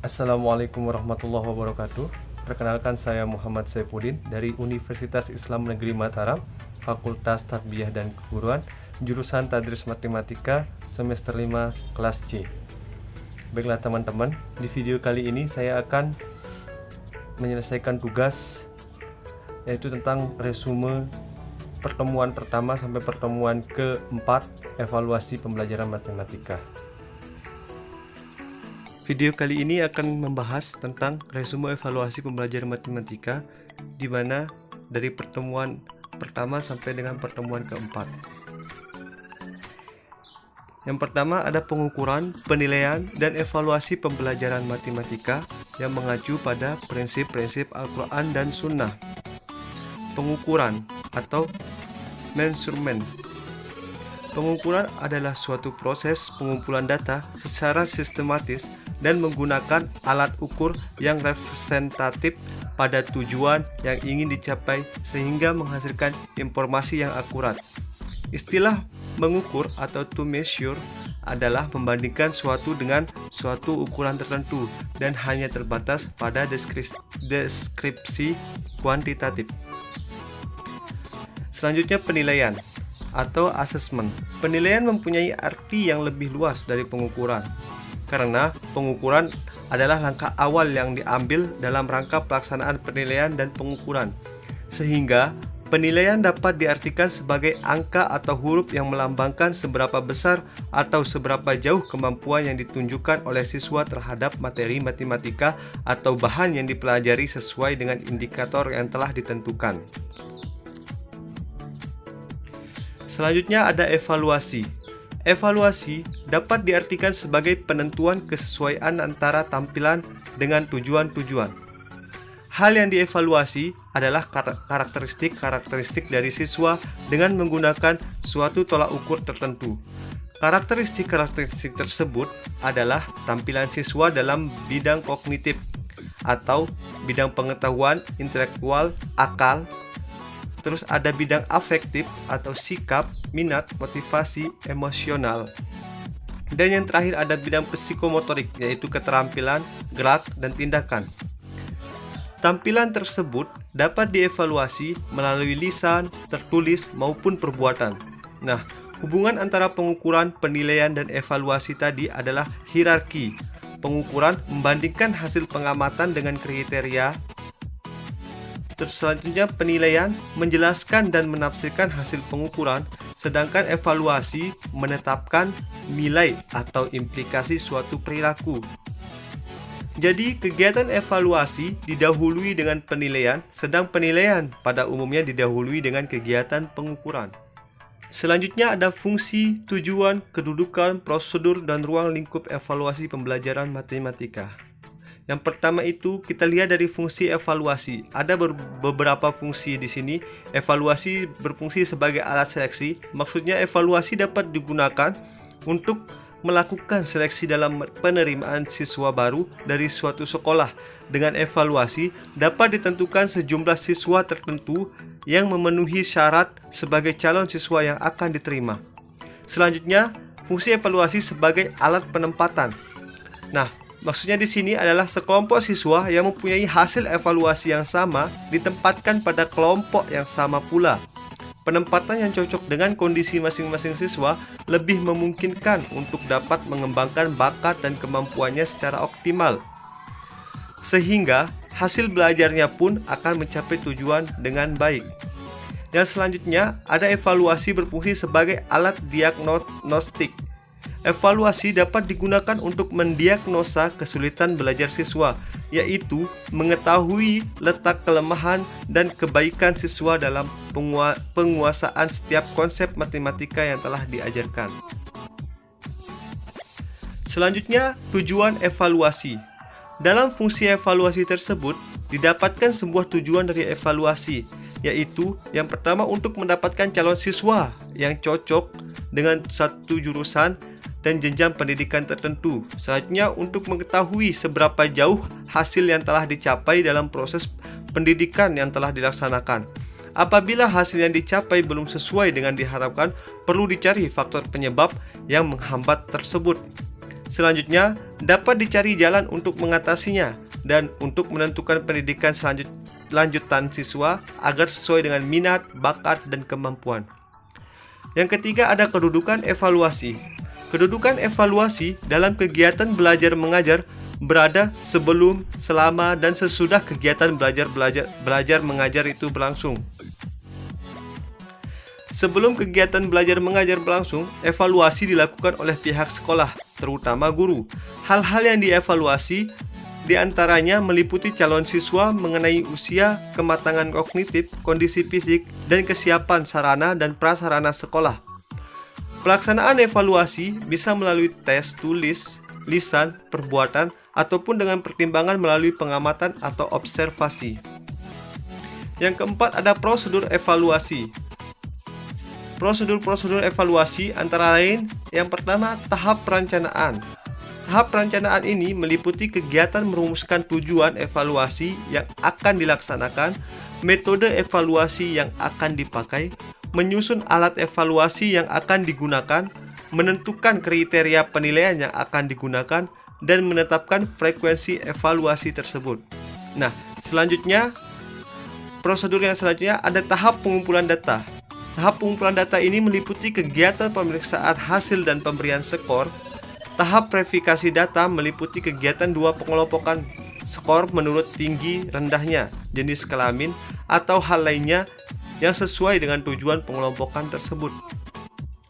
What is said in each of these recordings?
Assalamualaikum warahmatullahi wabarakatuh. Perkenalkan, saya Muhammad Saifuddin dari Universitas Islam Negeri Mataram, Fakultas Tarbiyah dan Keguruan, jurusan Tadris Matematika, semester 5, kelas C. Baiklah teman-teman, di video kali ini saya akan menyelesaikan tugas, yaitu tentang resume pertemuan pertama sampai pertemuan keempat evaluasi pembelajaran matematika. Video kali ini akan membahas tentang resume evaluasi pembelajaran matematika, di mana dari pertemuan pertama sampai dengan pertemuan keempat. Yang pertama ada pengukuran, penilaian, dan evaluasi pembelajaran matematika yang mengacu pada prinsip-prinsip Al-Quran dan Sunnah. Pengukuran atau measurement. Pengukuran adalah suatu proses pengumpulan data secara sistematis dan menggunakan alat ukur yang representatif pada tujuan yang ingin dicapai sehingga menghasilkan informasi yang akurat. Istilah mengukur atau to measure adalah membandingkan suatu dengan suatu ukuran tertentu dan hanya terbatas pada deskripsi kuantitatif. Selanjutnya penilaian atau assessment. Penilaian mempunyai arti yang lebih luas dari pengukuran, karena pengukuran adalah langkah awal yang diambil dalam rangka pelaksanaan penilaian dan pengukuran, sehingga penilaian dapat diartikan sebagai angka atau huruf yang melambangkan seberapa besar atau seberapa jauh kemampuan yang ditunjukkan oleh siswa terhadap materi matematika atau bahan yang dipelajari sesuai dengan indikator yang telah ditentukan. Selanjutnya ada evaluasi. Evaluasi dapat diartikan sebagai penentuan kesesuaian antara tampilan dengan tujuan-tujuan. Hal yang dievaluasi adalah karakteristik dari siswa dengan menggunakan suatu tolak ukur tertentu. Karakteristik tersebut adalah tampilan siswa dalam bidang kognitif atau bidang pengetahuan intelektual, akal. Terus ada bidang afektif atau sikap, minat, motivasi, emosional. Dan yang terakhir ada bidang psikomotorik, yaitu keterampilan, gerak, dan tindakan. Tampilan tersebut dapat dievaluasi melalui lisan, tertulis, maupun perbuatan. Nah, hubungan antara pengukuran, penilaian, dan evaluasi tadi adalah hierarki. Pengukuran membandingkan hasil pengamatan dengan kriteria. Terus selanjutnya penilaian menjelaskan dan menafsirkan hasil pengukuran, sedangkan evaluasi menetapkan nilai atau implikasi suatu perilaku. Jadi kegiatan evaluasi didahului dengan penilaian, sedang penilaian pada umumnya didahului dengan kegiatan pengukuran. Selanjutnya ada fungsi, tujuan, kedudukan, prosedur, dan ruang lingkup evaluasi pembelajaran matematika. Yang pertama itu kita lihat dari fungsi evaluasi. Ada beberapa fungsi di sini. Evaluasi berfungsi sebagai alat seleksi. Maksudnya evaluasi dapat digunakan untuk melakukan seleksi dalam penerimaan siswa baru dari suatu sekolah. Dengan evaluasi dapat ditentukan sejumlah siswa tertentu yang memenuhi syarat sebagai calon siswa yang akan diterima. Selanjutnya, fungsi evaluasi sebagai alat penempatan. Nah, maksudnya di sini adalah sekelompok siswa yang mempunyai hasil evaluasi yang sama ditempatkan pada kelompok yang sama pula. Penempatan yang cocok dengan kondisi masing-masing siswa lebih memungkinkan untuk dapat mengembangkan bakat dan kemampuannya secara optimal, sehingga hasil belajarnya pun akan mencapai tujuan dengan baik. Dan selanjutnya ada evaluasi berfungsi sebagai alat diagnostik. Evaluasi dapat digunakan untuk mendiagnosa kesulitan belajar siswa, yaitu mengetahui letak kelemahan dan kebaikan siswa dalam penguasaan setiap konsep matematika yang telah diajarkan. Selanjutnya, tujuan evaluasi. Dalam fungsi evaluasi tersebut, didapatkan sebuah tujuan dari evaluasi, yaitu yang pertama untuk mendapatkan calon siswa yang cocok dengan satu jurusan dan jenjang pendidikan tertentu. Selanjutnya untuk mengetahui seberapa jauh hasil yang telah dicapai dalam proses pendidikan yang telah dilaksanakan. Apabila hasil yang dicapai belum sesuai dengan diharapkan, perlu dicari faktor penyebab yang menghambat tersebut. Selanjutnya, dapat dicari jalan untuk mengatasinya dan untuk menentukan pendidikan lanjutan siswa agar sesuai dengan minat, bakat, dan kemampuan. Yang ketiga ada kedudukan evaluasi. Kedudukan evaluasi dalam kegiatan belajar mengajar berada sebelum, selama, dan sesudah kegiatan belajar mengajar itu berlangsung. Sebelum kegiatan belajar mengajar berlangsung, evaluasi dilakukan oleh pihak sekolah, terutama guru. Hal-hal yang dievaluasi diantaranya meliputi calon siswa mengenai usia, kematangan kognitif, kondisi fisik, dan kesiapan sarana dan prasarana sekolah. Pelaksanaan evaluasi bisa melalui tes tulis, lisan, perbuatan, ataupun dengan pertimbangan melalui pengamatan atau observasi. Yang keempat ada prosedur evaluasi. Prosedur evaluasi antara lain yang pertama tahap perencanaan. Tahap perencanaan ini meliputi kegiatan merumuskan tujuan evaluasi yang akan dilaksanakan, metode evaluasi yang akan dipakai, menyusun alat evaluasi yang akan digunakan, menentukan kriteria penilaian yang akan digunakan, dan menetapkan frekuensi evaluasi tersebut. Nah, prosedur yang selanjutnya ada tahap pengumpulan data. Tahap pengumpulan data ini meliputi kegiatan pemeriksaan hasil dan pemberian skor. Tahap verifikasi data meliputi kegiatan dua pengelompokan skor menurut tinggi rendahnya, jenis kelamin, atau hal lainnya yang sesuai dengan tujuan pengelompokan tersebut.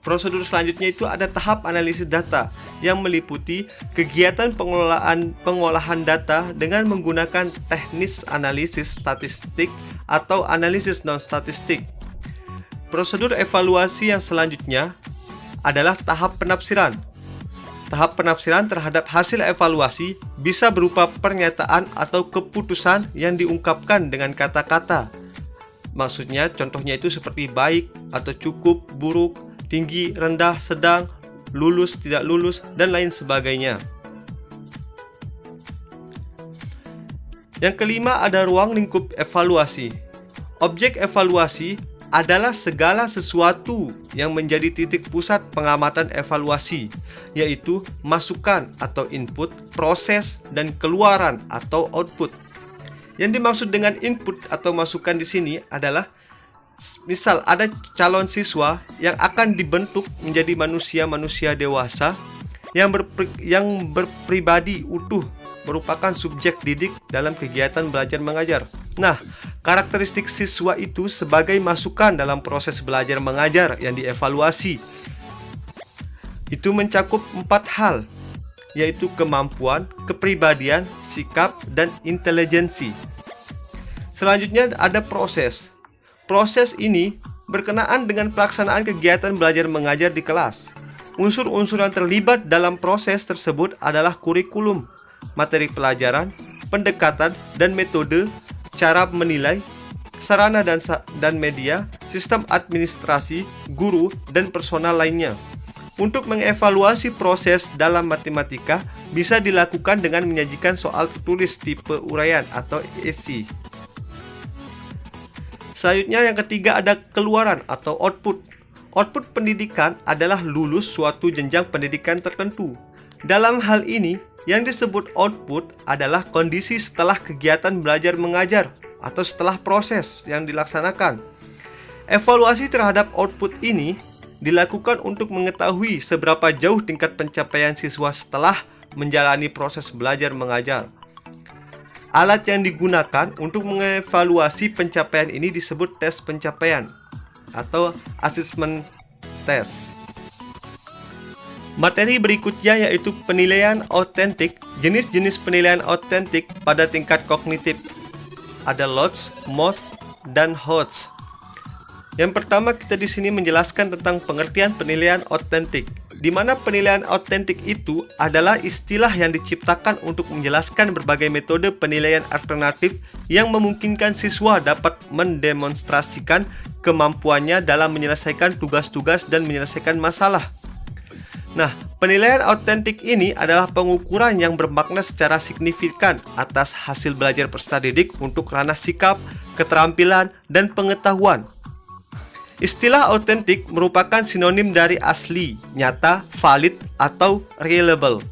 Prosedur selanjutnya itu ada tahap analisis data yang meliputi kegiatan pengolahan data dengan menggunakan teknis analisis statistik atau analisis non-statistik. Prosedur evaluasi yang selanjutnya adalah tahap penafsiran. Tahap penafsiran terhadap hasil evaluasi bisa berupa pernyataan atau keputusan yang diungkapkan dengan kata-kata. Maksudnya, contohnya itu seperti baik atau cukup, buruk, tinggi, rendah, sedang, lulus, tidak lulus, dan lain sebagainya. Yang kelima ada ruang lingkup evaluasi. Objek evaluasi adalah segala sesuatu yang menjadi titik pusat pengamatan evaluasi, yaitu masukan atau input, proses, dan keluaran atau output. Yang dimaksud dengan input atau masukan di sini adalah misal ada calon siswa yang akan dibentuk menjadi manusia dewasa yang berpribadi utuh, merupakan subjek didik dalam kegiatan belajar mengajar. Nah, karakteristik siswa itu sebagai masukan dalam proses belajar mengajar yang dievaluasi. Itu mencakup 4 hal, yaitu kemampuan, kepribadian, sikap, dan intelijensi. Selanjutnya ada proses. Proses ini berkenaan dengan pelaksanaan kegiatan belajar mengajar di kelas. Unsur-unsur yang terlibat dalam proses tersebut adalah kurikulum, materi pelajaran, pendekatan dan metode, cara menilai, sarana dan media, sistem administrasi, guru, dan personal lainnya. Untuk mengevaluasi proses dalam matematika bisa dilakukan dengan menyajikan soal tertulis tipe uraian atau ESI. Selanjutnya yang ketiga ada keluaran atau output. Output pendidikan adalah lulus suatu jenjang pendidikan tertentu. Dalam hal ini, yang disebut output adalah kondisi setelah kegiatan belajar mengajar atau setelah proses yang dilaksanakan. Evaluasi terhadap output ini dilakukan untuk mengetahui seberapa jauh tingkat pencapaian siswa setelah menjalani proses belajar mengajar. Alat yang digunakan untuk mengevaluasi pencapaian ini disebut tes pencapaian atau assessment test. Materi berikutnya yaitu penilaian autentik. Jenis-jenis penilaian autentik pada tingkat kognitif ada LOTS, MOS, dan HOTS. Yang pertama kita di sini menjelaskan tentang pengertian penilaian autentik, di mana penilaian autentik itu adalah istilah yang diciptakan untuk menjelaskan berbagai metode penilaian alternatif yang memungkinkan siswa dapat mendemonstrasikan kemampuannya dalam menyelesaikan tugas-tugas dan menyelesaikan masalah. Nah, penilaian autentik ini adalah pengukuran yang bermakna secara signifikan atas hasil belajar peserta didik untuk ranah sikap, keterampilan, dan pengetahuan. Istilah autentik merupakan sinonim dari asli, nyata, valid, atau reliable.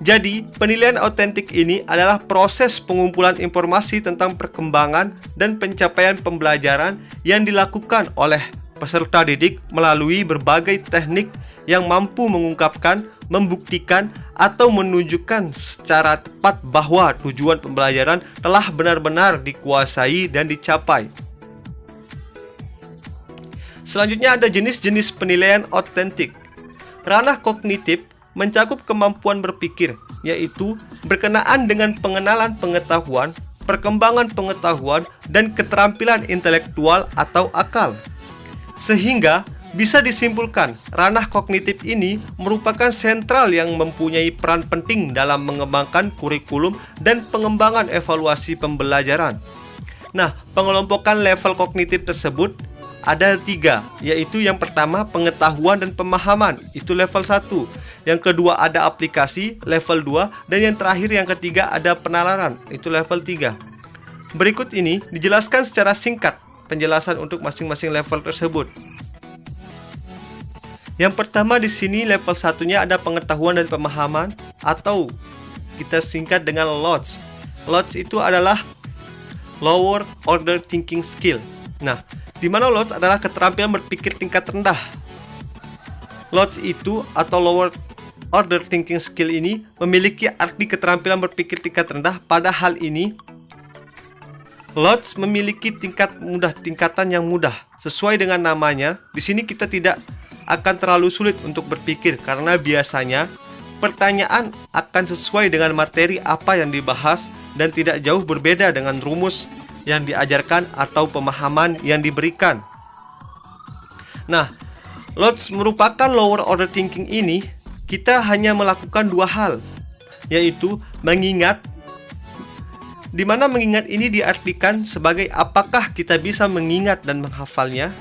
Jadi, penilaian autentik ini adalah proses pengumpulan informasi tentang perkembangan dan pencapaian pembelajaran yang dilakukan oleh peserta didik melalui berbagai teknik yang mampu mengungkapkan, membuktikan, atau menunjukkan secara tepat bahwa tujuan pembelajaran telah benar-benar dikuasai dan dicapai. Selanjutnya ada jenis-jenis penilaian autentik. Ranah kognitif mencakup kemampuan berpikir, yaitu berkenaan dengan pengenalan pengetahuan, perkembangan pengetahuan, dan keterampilan intelektual atau akal. Sehingga bisa disimpulkan, ranah kognitif ini merupakan sentral yang mempunyai peran penting dalam mengembangkan kurikulum dan pengembangan evaluasi pembelajaran. Nah, pengelompokan level kognitif tersebut ada 3, yaitu yang pertama pengetahuan dan pemahaman, itu level 1. Yang kedua ada aplikasi, level 2. Dan yang terakhir yang ketiga ada penalaran, itu level 3. Berikut ini dijelaskan secara singkat penjelasan untuk masing-masing level tersebut. Yang pertama di sini level 1-nya ada pengetahuan dan pemahaman, atau kita singkat dengan LOTS. LOTS itu adalah Lower Order Thinking Skill. Nah, di mana LOTS adalah keterampilan berpikir tingkat rendah. LOTS itu atau Lower Order Thinking Skill ini memiliki arti keterampilan berpikir tingkat rendah. Pada hal ini, LOTS memiliki tingkatan yang mudah. Sesuai dengan namanya, di sini kita tidak akan terlalu sulit untuk berpikir karena biasanya pertanyaan akan sesuai dengan materi apa yang dibahas dan tidak jauh berbeda dengan rumus yang diajarkan atau pemahaman yang diberikan. Nah, LOTS merupakan lower order thinking ini, kita hanya melakukan 2 hal, yaitu mengingat, di mana mengingat ini diartikan sebagai apakah kita bisa mengingat dan menghafalnya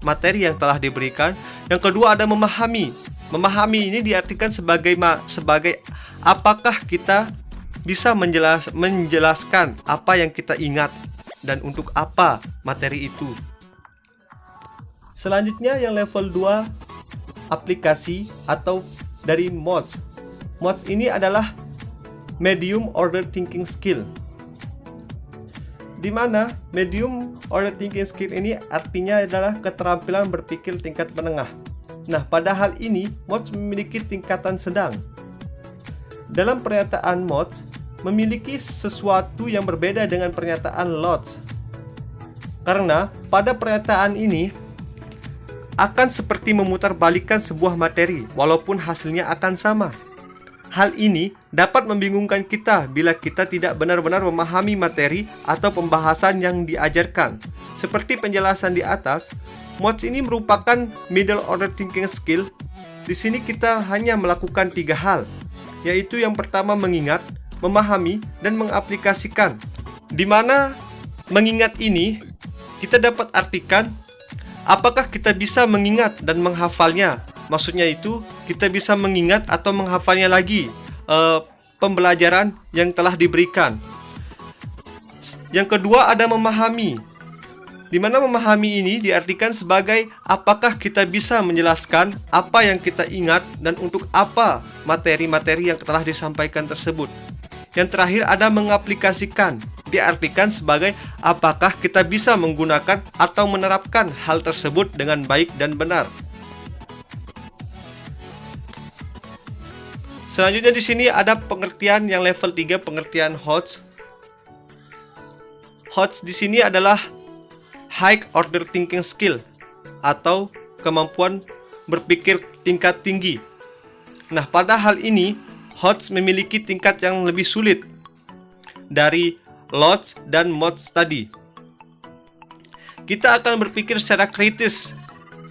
materi yang telah diberikan. Yang kedua ada memahami. Memahami ini diartikan sebagai apakah kita bisa menjelaskan apa yang kita ingat dan untuk apa materi itu. Selanjutnya yang level 2 aplikasi atau dari MODS. MODS ini adalah Medium Order Thinking Skill, di mana Medium Order Thinking Skill ini artinya adalah keterampilan berpikir tingkat menengah. Nah, pada hal ini MODS memiliki tingkatan sedang. Dalam pernyataan MODS memiliki sesuatu yang berbeda dengan pernyataan LOTS, karena pada pernyataan ini akan seperti memutarbalikkan sebuah materi walaupun hasilnya akan sama. Hal ini dapat membingungkan kita bila kita tidak benar-benar memahami materi atau pembahasan yang diajarkan. Seperti penjelasan di atas, MODS ini merupakan middle order thinking skill. Di sini kita hanya melakukan 3 hal, yaitu yang pertama mengingat, memahami, dan mengaplikasikan. Di mana mengingat ini kita dapat artikan apakah kita bisa mengingat dan menghafalnya. Maksudnya itu kita bisa mengingat atau menghafalnya lagi pembelajaran yang telah diberikan. Yang kedua ada memahami, di mana memahami ini diartikan sebagai apakah kita bisa menjelaskan apa yang kita ingat dan untuk apa materi-materi yang telah disampaikan tersebut. Yang terakhir ada mengaplikasikan, diartikan sebagai apakah kita bisa menggunakan atau menerapkan hal tersebut dengan baik dan benar. Selanjutnya di sini ada pengertian yang level 3, pengertian HOTS. HOTS di sini adalah High Order Thinking Skill atau kemampuan berpikir tingkat tinggi. Nah, pada hal ini HOTS memiliki tingkat yang lebih sulit dari LOTS dan MODS tadi. Kita akan berpikir secara kritis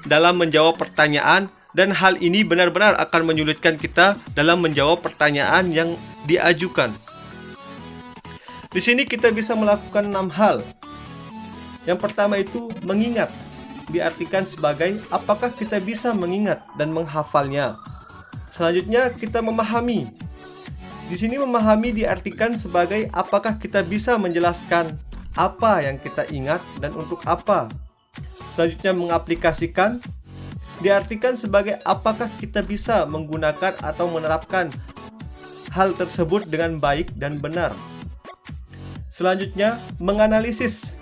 dalam menjawab pertanyaan, dan hal ini benar-benar akan menyulitkan kita dalam menjawab pertanyaan yang diajukan. Di sini kita bisa melakukan 6 hal. Yang pertama itu mengingat, diartikan sebagai apakah kita bisa mengingat dan menghafalnya. Selanjutnya kita memahami. Di sini memahami diartikan sebagai apakah kita bisa menjelaskan apa yang kita ingat dan untuk apa. Selanjutnya mengaplikasikan, diartikan sebagai apakah kita bisa menggunakan atau menerapkan hal tersebut dengan baik dan benar. Selanjutnya, menganalisis.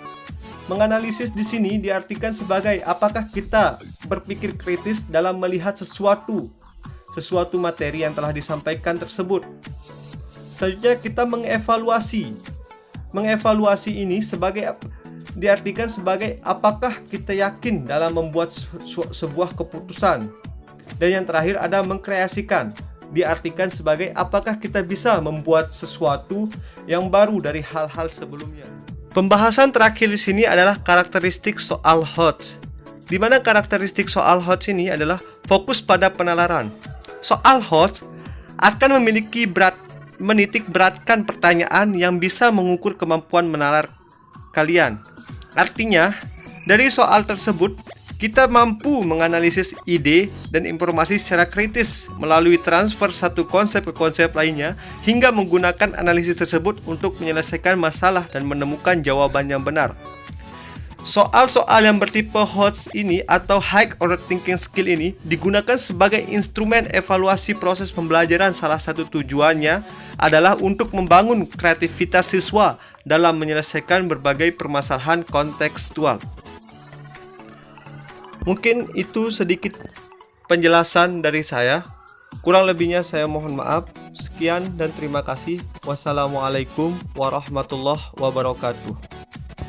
Menganalisis di sini diartikan sebagai apakah kita berpikir kritis dalam melihat sesuatu materi yang telah disampaikan tersebut. Selanjutnya, kita mengevaluasi. Mengevaluasi ini diartikan sebagai apakah kita yakin dalam membuat sebuah keputusan. Dan yang terakhir ada mengkreasikan, diartikan sebagai apakah kita bisa membuat sesuatu yang baru dari hal-hal sebelumnya. Pembahasan terakhir di sini adalah karakteristik soal HOTS, di mana karakteristik soal HOTS ini adalah fokus pada penalaran. Soal HOTS akan menitik beratkan pertanyaan yang bisa mengukur kemampuan menalar kalian. Artinya, dari soal tersebut kita mampu menganalisis ide dan informasi secara kritis melalui transfer satu konsep ke konsep lainnya hingga menggunakan analisis tersebut untuk menyelesaikan masalah dan menemukan jawaban yang benar. Soal-soal yang bertipe HOTS ini atau High Order Thinking Skill ini digunakan sebagai instrumen evaluasi proses pembelajaran. Salah satu tujuannya adalah untuk membangun kreativitas siswa dalam menyelesaikan berbagai permasalahan kontekstual. Mungkin itu sedikit penjelasan dari saya. Kurang lebihnya saya mohon maaf. Sekian dan terima kasih. Wassalamualaikum warahmatullahi wabarakatuh.